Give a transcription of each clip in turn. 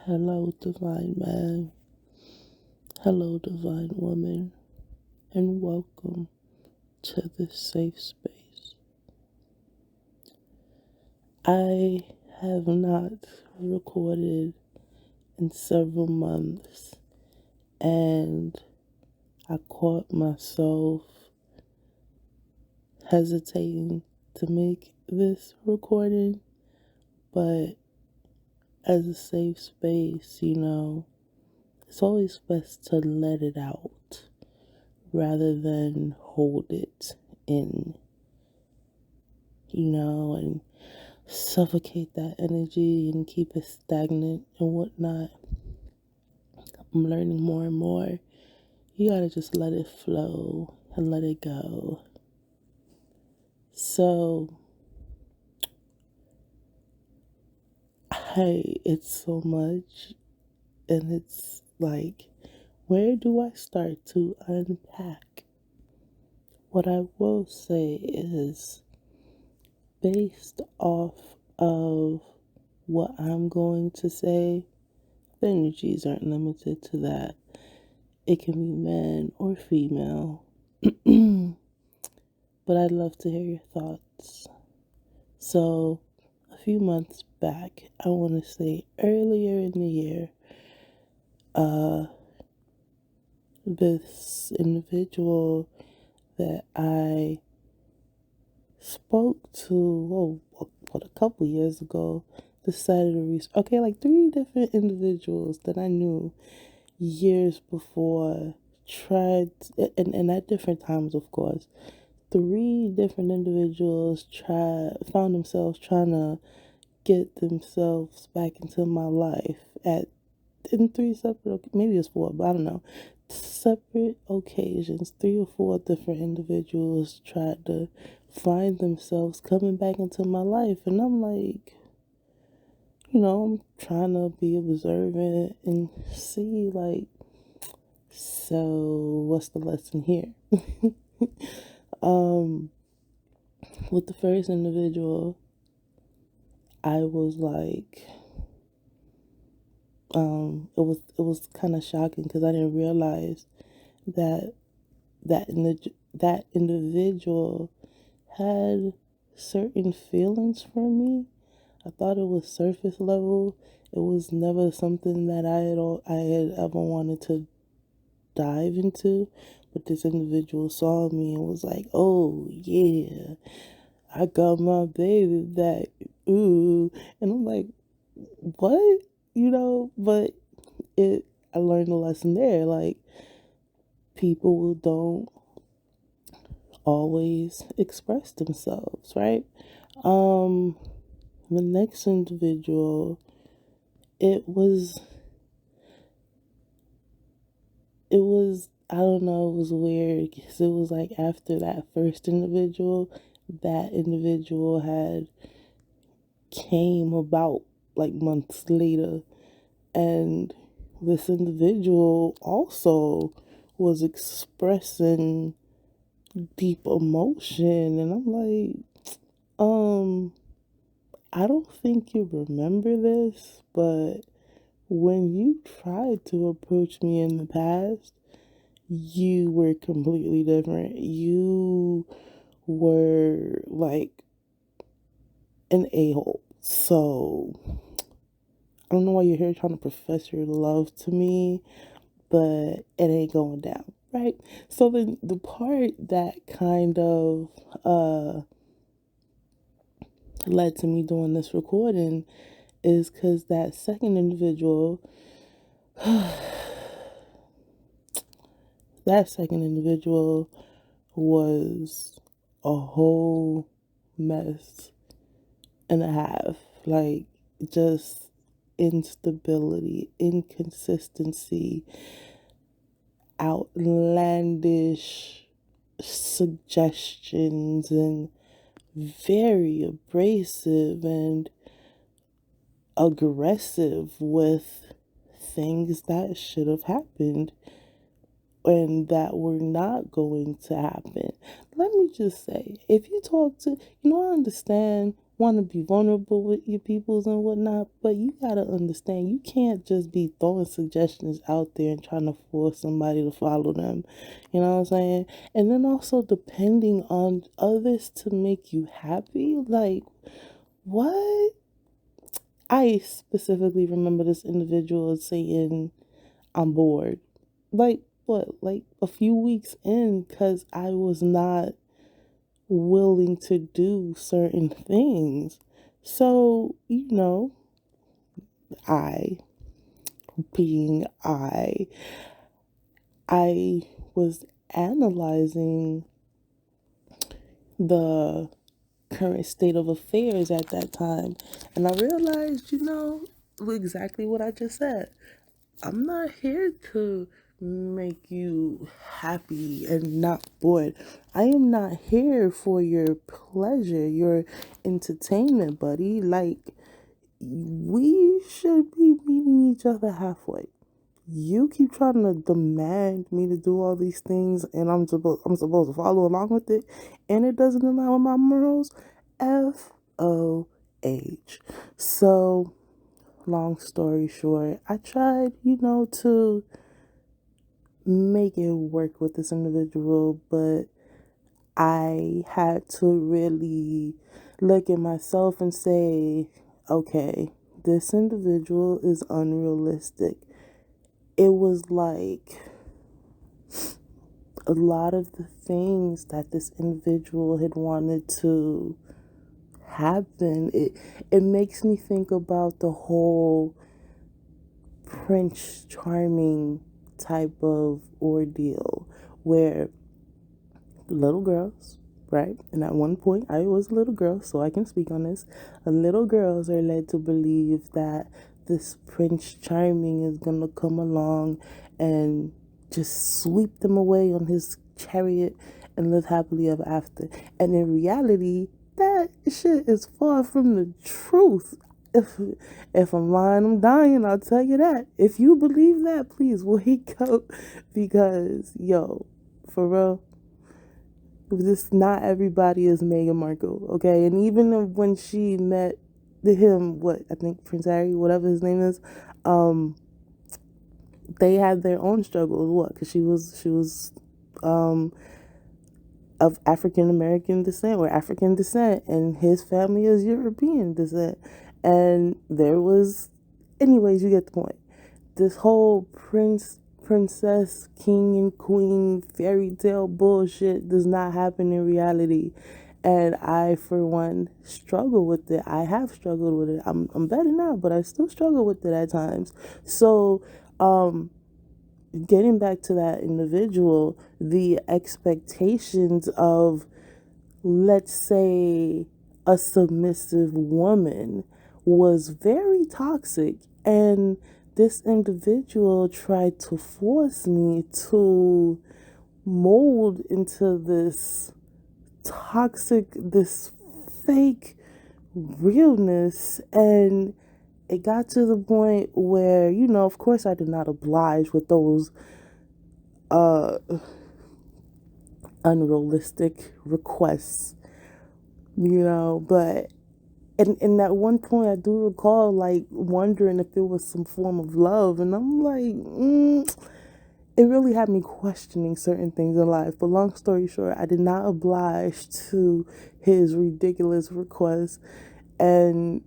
Hello, divine man. Hello, divine woman. And welcome to this safe space. I have not recorded in several months, and I caught myself hesitating to make this recording, but as a safe space, it's always best to let it out rather than hold it in, and suffocate that energy and keep it stagnant and whatnot. I'm learning more and more. You gotta just let it flow and let it go. So, it's so much, and it's like, where do I start to unpack? What I will say is, based off of what I'm going to say, the energies aren't limited to that. It can be man or female. But I'd love to hear your thoughts. So, a few months back, I want to say earlier in the year, uh, this individual that I spoke to, a couple years ago, decided to like 3 different individuals that I knew years before tried, and at different times, of course. 3 different individuals found themselves trying to get themselves back into my life in 3 separate, maybe it's 4, but I don't know, separate occasions. 3 or 4 different individuals tried to find themselves coming back into my life, and I'm like, I'm trying to be observant and see, like, so what's the lesson here? With the first individual, I was like, it was kind of shocking because I didn't realize that that individual had certain feelings for me. I thought it was surface level. It was never something that I had ever wanted to dive into. But this individual saw me and was like, "Oh yeah, I got my baby back." Ooh, and I'm like, "What?" But I learned a lesson there. Like, people don't always express themselves, right? Um, the next individual, it was, I don't know, it was weird because it was like after that first individual, that individual had came about like months later, and this individual also was expressing deep emotion, and I'm like, I don't think you remember this, but when you tried to approach me in the past, you were completely different. You were like an a-hole. So I don't know why you're here trying to profess your love to me, but it ain't going down, right? So then the part that kind of led to me doing this recording is because that second individual, that second individual was a whole mess and a half. Like, just instability, inconsistency, outlandish suggestions, and very abrasive and aggressive with things that should have happened and that were not going to happen. Let me just say, if you talk to, I understand want to be vulnerable with your peoples and whatnot, but you gotta understand you can't just be throwing suggestions out there and trying to force somebody to follow them. You know what I'm saying? And then also depending on others to make you happy. Like, what? I specifically remember this individual saying, I'm bored. Like, what? Like a few weeks in, because I was not willing to do certain things. So, I, being I was analyzing the current state of affairs at that time, and I realized, exactly what I just said. I'm not here to make you happy and not bored. I am not here for your pleasure, your entertainment, buddy. Like, we should be meeting each other halfway. You keep trying to demand me to do all these things, and I'm supposed to follow along with it, and it doesn't align with my morals. FOH. So, long story short, I tried, to make it work with this individual, but I had to really look at myself and say, okay, this individual is unrealistic. It was like a lot of the things that this individual had wanted to happen. It makes me think about the whole Prince Charming type of ordeal where little girls, right? And at one point, I was a little girl, so I can speak on this. Little girls are led to believe that this Prince Charming is gonna come along and just sweep them away on his chariot and live happily ever after. And in reality, that shit is far from the truth. If if I'm lying, I'm dying. I'll tell you that. If you believe that, please wake up, because for real, this not everybody is Meghan Markle, okay? And even when she met him, what I think Prince Harry, whatever his name is, they had their own struggles. What? Because she was of African American descent or African descent, and his family is European descent, and there was, anyways, you get the point. This whole princess, king, and queen fairy tale bullshit does not happen in reality. And I, for one, struggle with it. I have struggled with it. I'm better now, but I still struggle with it at times. So, getting back to that individual, the expectations of, let's say, a submissive woman was very toxic, and this individual tried to force me to mold into this toxic, this fake realness. And it got to the point where, of course, I did not oblige with those unrealistic requests, but and at one point I do recall like wondering if it was some form of love, and I'm like, it really had me questioning certain things in life. But long story short, I did not oblige to his ridiculous request, and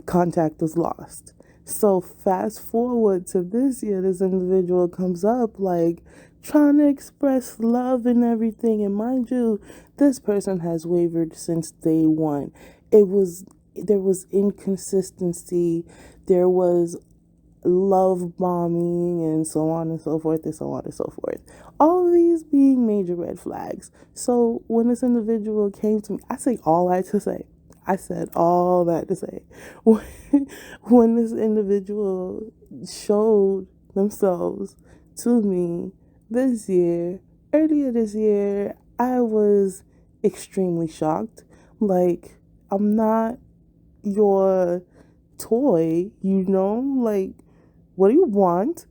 contact was lost. So fast forward to this year, this individual comes up like trying to express love and everything. And mind you, this person has wavered since day one. There was inconsistency, there was love bombing, and so on and so forth, and so on and so forth. All of these being major red flags. So when this individual came to me, I say all I had to say. I said all that to say. When this individual showed themselves to me earlier this year, I was extremely shocked. Like, I'm not your toy, like, what do you want?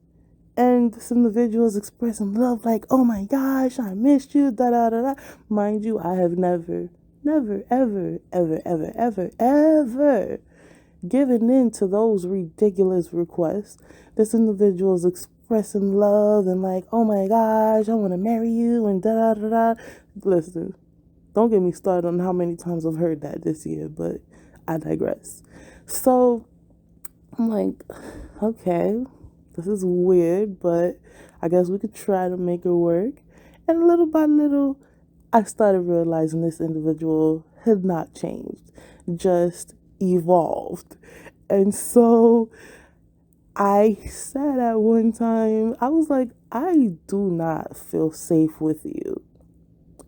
And this individual is expressing love like, oh my gosh, I missed you, da da da da. Mind you, I have never, ever, ever, ever, ever, ever giving in to those ridiculous requests. This individual is expressing love and like, oh my gosh, I want to marry you and da da da da. Listen, don't get me started on how many times I've heard that this year, but I digress. So I'm like, okay, this is weird, but I guess we could try to make it work. And little by little, I started realizing this individual had not changed, just evolved. And so I said at one time, I was like, I do not feel safe with you.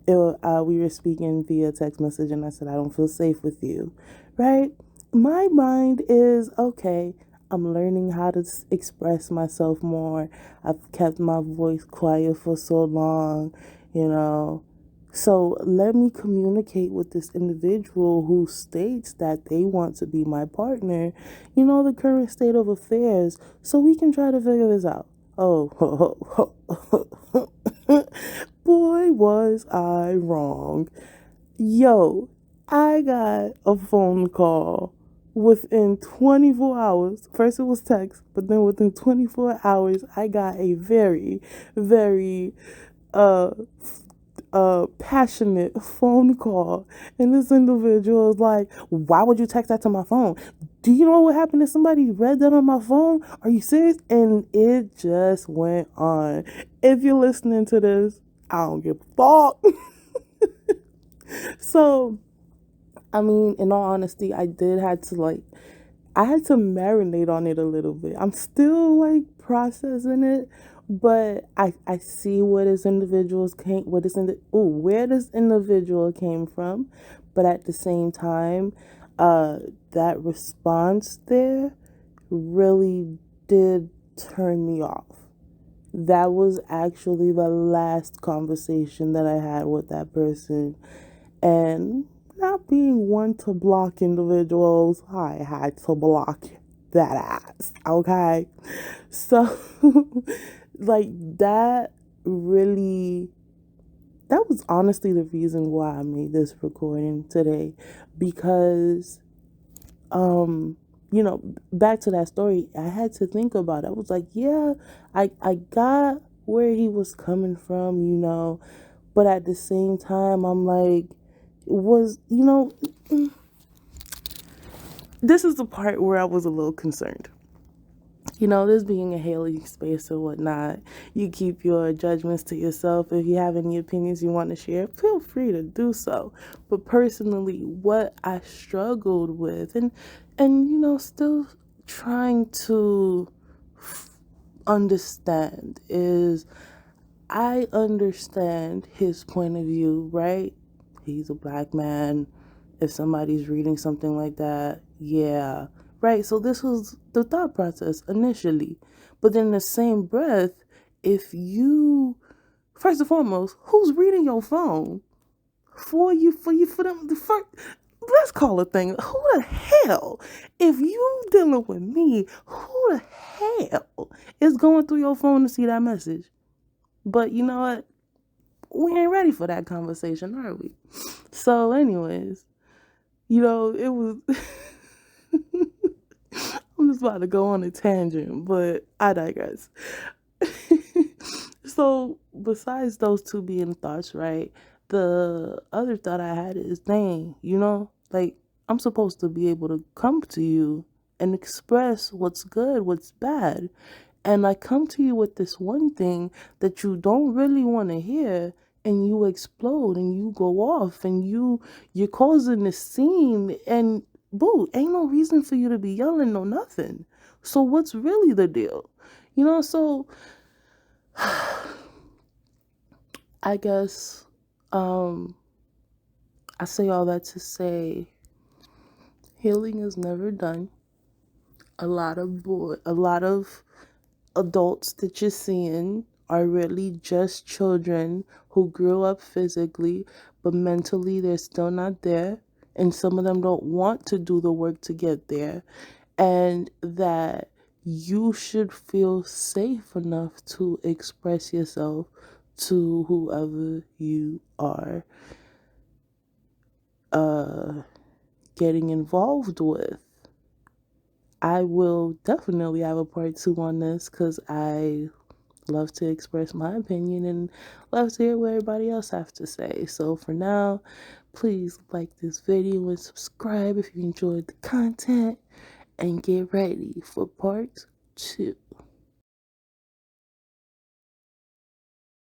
We were speaking via text message, and I said, I don't feel safe with you, right? My mind is okay. I'm learning how to express myself more. I've kept my voice quiet for so long, you know. So let me communicate with this individual who states that they want to be my partner, the current state of affairs, so we can try to figure this out. Oh, boy, was I wrong. Yo, I got a phone call within 24 hours. First it was text, but then within 24 hours, I got a very, very uh passionate phone call, and this individual was like, why would you text that to my phone? Do you know what happened if somebody read that on my phone? Are you serious? And it just went on. If you're listening to this, I don't give a fuck. So I mean, in all honesty, I had to marinate on it a little bit. I'm still like processing it, but I see where this individual came from, but at the same time, that response there really did turn me off. That was actually the last conversation that I had with that person. And not being one to block individuals, I had to block that ass, okay? So, like, that was honestly the reason why I made this recording today. Because, back to that story, I had to think about it. I was like, yeah, I got where he was coming from, but at the same time, I'm like, this is the part where I was a little concerned. This being a hailing space or whatnot, you keep your judgments to yourself. If you have any opinions you want to share, feel free to do so. But personally, what I struggled with and still trying to understand is I understand his point of view, right? He's a black man. If somebody's reading something like that, yeah, right. So this was the thought process initially. But then in the same breath, if you, first and foremost, who's reading your phone? For them, the first, let's call a thing. Who the hell, if you dealing with me, who the hell is going through your phone to see that message? But you know what? We ain't ready for that conversation, are we? So, anyways, it was. I'm just about to go on a tangent, but I digress. So, besides those two being thoughts, right? The other thought I had is, dang, like, I'm supposed to be able to come to you and express what's good, what's bad. And I come to you with this one thing that you don't really want to hear, and you explode and you go off and you're causing this scene, and boo, ain't no reason for you to be yelling, no nothing. So what's really the deal? So I guess I say all that to say healing is never done. A lot of adults that you're seeing are really just children who grew up physically, but mentally they're still not there. And some of them don't want to do the work to get there. And that you should feel safe enough to express yourself to whoever you are. uh getting involved with. I will definitely have a part two on this because I love to express my opinion and love to hear what everybody else have to say. So for now, please like this video and subscribe if you enjoyed the content, and get ready for part two.